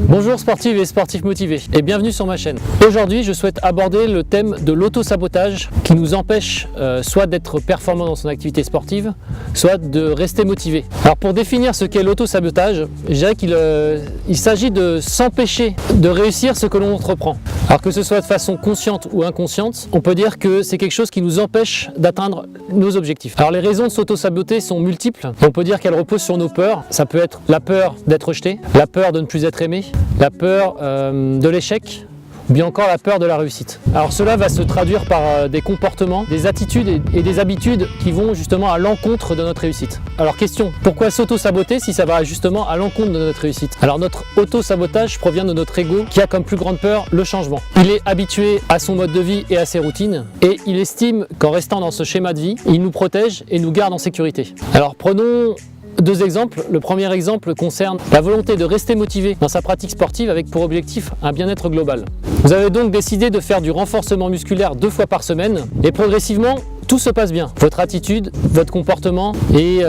Bonjour sportives et sportifs motivés et bienvenue sur ma chaîne. Aujourd'hui je souhaite aborder le thème de l'auto-sabotage qui nous empêche soit d'être performant dans son activité sportive, soit de rester motivé. Alors pour définir ce qu'est l'auto-sabotage, je dirais qu'il s'agit de s'empêcher de réussir ce que l'on entreprend. Alors que ce soit de façon consciente ou inconsciente, on peut dire que c'est quelque chose qui nous empêche d'atteindre nos objectifs. Alors les raisons de s'auto-saboter sont multiples. On peut dire qu'elles reposent sur nos peurs. Ça peut être la peur d'être rejeté, la peur de ne plus être aimé, la peur de l'échec, ou bien encore la peur de la réussite. Alors cela va se traduire par des comportements, des attitudes et des habitudes qui vont justement à l'encontre de notre réussite. Alors question, pourquoi s'auto-saboter si ça va justement à l'encontre de notre réussite? Alors notre auto-sabotage provient de notre ego qui a comme plus grande peur le changement. Il est habitué à son mode de vie et à ses routines et il estime qu'en restant dans ce schéma de vie, il nous protège et nous garde en sécurité. Alors prenons deux exemples. Le premier exemple concerne la volonté de rester motivé dans sa pratique sportive avec pour objectif un bien-être global. Vous avez donc décidé de faire du renforcement musculaire 2 fois par semaine et progressivement, tout se passe bien. Votre attitude, votre comportement et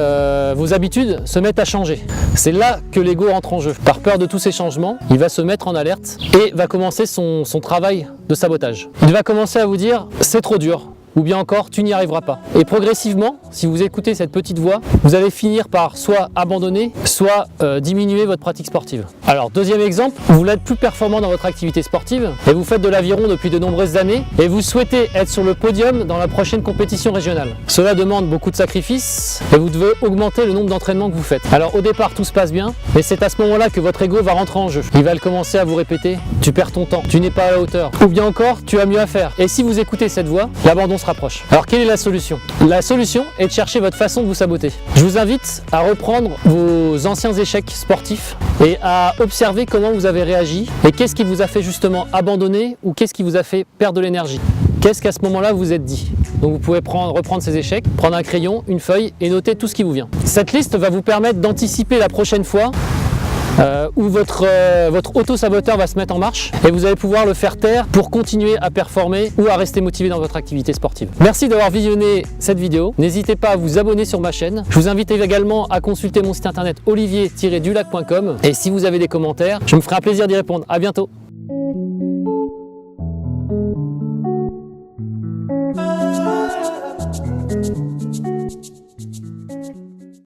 vos habitudes se mettent à changer. C'est là que l'ego entre en jeu. Par peur de tous ces changements, il va se mettre en alerte et va commencer son travail de sabotage. Il va commencer à vous dire « c'est trop dur ». Ou bien encore, tu n'y arriveras pas. Et progressivement, si vous écoutez cette petite voix, vous allez finir par soit abandonner, soit diminuer votre pratique sportive. Alors, deuxième exemple, vous voulez être plus performant dans votre activité sportive et vous faites de l'aviron depuis de nombreuses années et vous souhaitez être sur le podium dans la prochaine compétition régionale. Cela demande beaucoup de sacrifices et vous devez augmenter le nombre d'entraînements que vous faites. Alors, au départ, tout se passe bien, mais c'est à ce moment-là que votre ego va rentrer en jeu. Il va commencer à vous répéter, tu perds ton temps, tu n'es pas à la hauteur. Ou bien encore, tu as mieux à faire. Et si vous écoutez cette voix, l'abandon se rapproche. Alors quelle est la solution? La solution est de chercher votre façon de vous saboter. Je vous invite à reprendre vos anciens échecs sportifs et à observer comment vous avez réagi et qu'est-ce qui vous a fait justement abandonner ou qu'est-ce qui vous a fait perdre de l'énergie. Qu'est-ce qu'à ce moment-là vous êtes dit? Donc vous pouvez reprendre ces échecs, prendre un crayon, une feuille et noter tout ce qui vous vient. Cette liste va vous permettre d'anticiper la prochaine fois où votre auto-saboteur va se mettre en marche et vous allez pouvoir le faire taire pour continuer à performer ou à rester motivé dans votre activité sportive. Merci d'avoir visionné cette vidéo. N'hésitez pas à vous abonner sur ma chaîne. Je vous invite également à consulter mon site internet olivier-dulac.com et si vous avez des commentaires, je me ferai un plaisir d'y répondre. À bientôt.